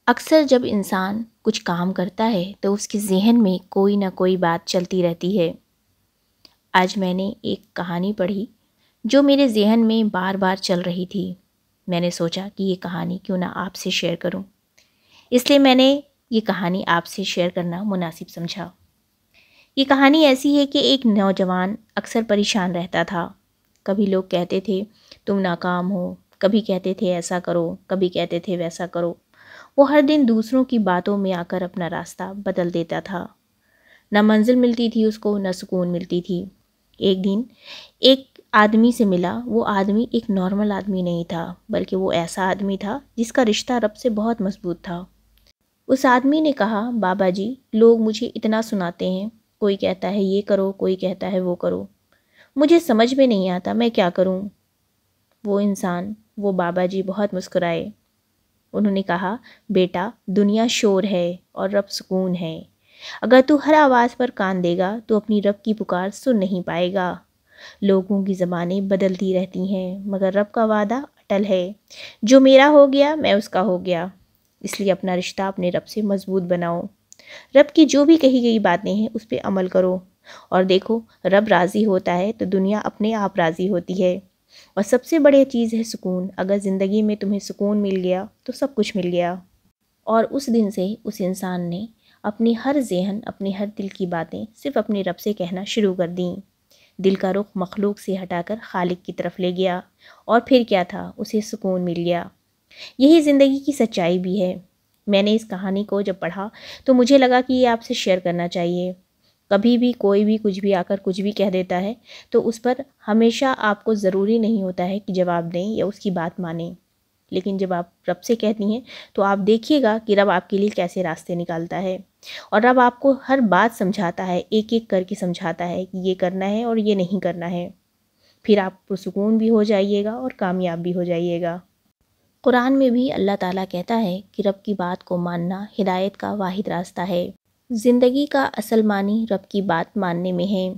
اکثر جب انسان کچھ کام کرتا ہے تو اس کے ذہن میں کوئی نہ کوئی بات چلتی رہتی ہے۔ آج میں نے ایک کہانی پڑھی جو میرے ذہن میں بار بار چل رہی تھی۔ میں نے سوچا کہ یہ کہانی کیوں نہ آپ سے شیئر کروں، اس لیے میں نے یہ کہانی آپ سے شیئر کرنا مناسب سمجھا۔ یہ کہانی ایسی ہے کہ ایک نوجوان اکثر پریشان رہتا تھا۔ کبھی لوگ کہتے تھے تم ناکام ہو، کبھی کہتے تھے ایسا کرو، کبھی کہتے تھے ویسا کرو۔ وہ ہر دن دوسروں کی باتوں میں آ کر اپنا راستہ بدل دیتا تھا۔ نہ منزل ملتی تھی اس کو، نہ سکون ملتی تھی۔ ایک دن ایک آدمی سے ملا۔ وہ آدمی ایک نارمل آدمی نہیں تھا، بلکہ وہ ایسا آدمی تھا جس کا رشتہ رب سے بہت مضبوط تھا۔ اس آدمی نے کہا، بابا جی، لوگ مجھے اتنا سناتے ہیں، کوئی کہتا ہے یہ کرو، کوئی کہتا ہے وہ کرو، مجھے سمجھ میں نہیں آتا میں کیا کروں۔ وہ بابا جی بہت مسکرائے۔ انہوں نے کہا، بیٹا، دنیا شور ہے اور رب سکون ہے۔ اگر تو ہر آواز پر کان دے گا تو اپنی رب کی پکار سن نہیں پائے گا۔ لوگوں کی زبانیں بدلتی رہتی ہیں، مگر رب کا وعدہ اٹل ہے، جو میرا ہو گیا میں اس کا ہو گیا۔ اس لیے اپنا رشتہ اپنے رب سے مضبوط بناؤ۔ رب کی جو بھی کہی گئی باتیں ہیں اس پہ عمل کرو، اور دیکھو رب راضی ہوتا ہے تو دنیا اپنے آپ راضی ہوتی ہے۔ اور سب سے بڑی چیز ہے سکون۔ اگر زندگی میں تمہیں سکون مل گیا تو سب کچھ مل گیا۔ اور اس دن سے اس انسان نے اپنی ہر ذہن، اپنی ہر دل کی باتیں صرف اپنے رب سے کہنا شروع کر دیں۔ دل کا رخ مخلوق سے ہٹا کر خالق کی طرف لے گیا، اور پھر کیا تھا، اسے سکون مل گیا۔ یہی زندگی کی سچائی بھی ہے۔ میں نے اس کہانی کو جب پڑھا تو مجھے لگا کہ یہ آپ سے شیئر کرنا چاہیے۔ کبھی بھی کوئی بھی کچھ بھی آ کر کچھ بھی کہہ دیتا ہے تو اس پر ہمیشہ آپ کو ضروری نہیں ہوتا ہے کہ جواب دیں یا اس کی بات مانیں، لیکن جب آپ رب سے کہتی ہیں تو آپ دیکھیے گا کہ رب آپ کے لیے کیسے راستے نکالتا ہے، اور رب آپ کو ہر بات سمجھاتا ہے، ایک ایک کر کے سمجھاتا ہے کہ یہ کرنا ہے اور یہ نہیں کرنا ہے۔ پھر آپ پرسکون بھی ہو جائیے گا اور کامیاب بھی ہو جائیے گا۔ قرآن میں بھی اللہ تعالیٰ کہتا ہے کہ رب کی بات کو ماننا ہدایت کا واحد راستہ ہے۔ زندگی کا اصل معنی رب کی بات ماننے میں ہے۔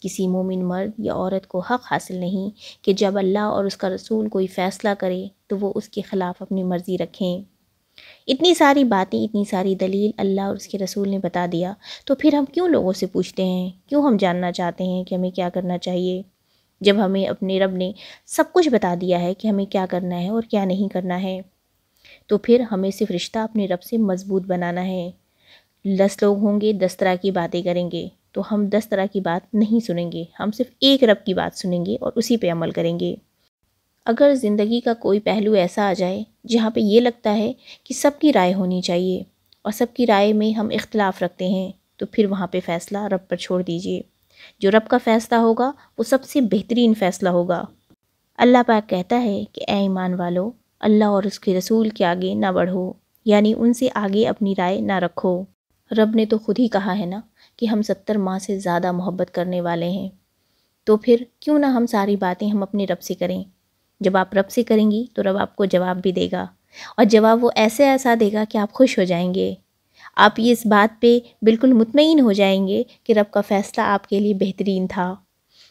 کسی مومن مرد یا عورت کو حق حاصل نہیں کہ جب اللہ اور اس کا رسول کوئی فیصلہ کرے تو وہ اس کے خلاف اپنی مرضی رکھیں۔ اتنی ساری باتیں، اتنی ساری دلیل اللہ اور اس کے رسول نے بتا دیا، تو پھر ہم کیوں لوگوں سے پوچھتے ہیں، کیوں ہم جاننا چاہتے ہیں کہ ہمیں کیا کرنا چاہیے، جب ہمیں اپنے رب نے سب کچھ بتا دیا ہے کہ ہمیں کیا کرنا ہے اور کیا نہیں کرنا ہے۔ تو پھر ہمیں صرف رشتہ اپنے رب سے مضبوط بنانا ہے۔ 10 لوگ ہوں گے، 10 طرح کی باتیں کریں گے، تو ہم 10 طرح کی بات نہیں سنیں گے، ہم صرف ایک رب کی بات سنیں گے اور اسی پہ عمل کریں گے۔ اگر زندگی کا کوئی پہلو ایسا آ جائے جہاں پہ یہ لگتا ہے کہ سب کی رائے ہونی چاہیے اور سب کی رائے میں ہم اختلاف رکھتے ہیں، تو پھر وہاں پہ فیصلہ رب پر چھوڑ دیجیے۔ جو رب کا فیصلہ ہوگا وہ سب سے بہترین فیصلہ ہوگا۔ اللہ پاک کہتا ہے کہ اے ایمان والو، اللہ اور اس کے رسول کے آگے نہ بڑھو، یعنی ان سے آگے اپنی رائے نہ رکھو۔ رب نے تو خود ہی کہا ہے نا کہ ہم 70 ماہ سے زیادہ محبت کرنے والے ہیں، تو پھر کیوں نہ ہم ساری باتیں ہم اپنے رب سے کریں۔ جب آپ رب سے کریں گی تو رب آپ کو جواب بھی دے گا، اور جواب وہ ایسا دے گا کہ آپ خوش ہو جائیں گے۔ آپ یہ اس بات پہ بالکل مطمئن ہو جائیں گے کہ رب کا فیصلہ آپ کے لیے بہترین تھا۔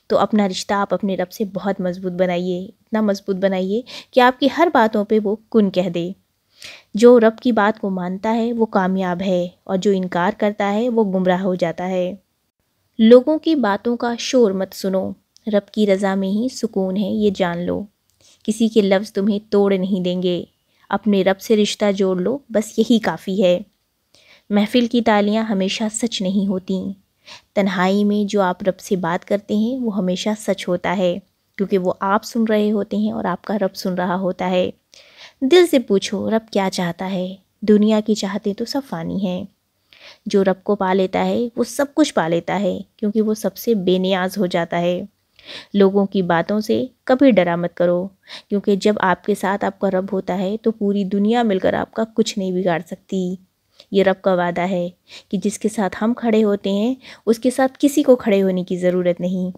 تو اپنا رشتہ آپ اپنے رب سے بہت مضبوط بنائیے، اتنا مضبوط بنائیے کہ آپ کی ہر باتوں پہ وہ کن کہہ دے۔ جو رب کی بات کو مانتا ہے وہ کامیاب ہے، اور جو انکار کرتا ہے وہ گمراہ ہو جاتا ہے۔ لوگوں کی باتوں کا شور مت سنو، رب کی رضا میں ہی سکون ہے، یہ جان لو۔ کسی کے لفظ تمہیں توڑ نہیں دیں گے، اپنے رب سے رشتہ جوڑ لو، بس یہی کافی ہے۔ محفل کی تالیاں ہمیشہ سچ نہیں ہوتیں، تنہائی میں جو آپ رب سے بات کرتے ہیں وہ ہمیشہ سچ ہوتا ہے، کیونکہ وہ آپ سن رہے ہوتے ہیں اور آپ کا رب سن رہا ہوتا ہے۔ دل سے پوچھو رب کیا چاہتا ہے۔ دنیا کی چاہتیں تو سب فانی ہیں، جو رب کو پا لیتا ہے وہ سب کچھ پا لیتا ہے، کیونکہ وہ سب سے بے نیاز ہو جاتا ہے۔ لوگوں کی باتوں سے کبھی ڈرا مت کرو، کیونکہ جب آپ کے ساتھ آپ کا رب ہوتا ہے تو پوری دنیا مل کر آپ کا کچھ نہیں بگاڑ سکتی۔ یہ رب کا وعدہ ہے کہ جس کے ساتھ ہم کھڑے ہوتے ہیں اس کے ساتھ کسی کو کھڑے ہونے کی ضرورت نہیں۔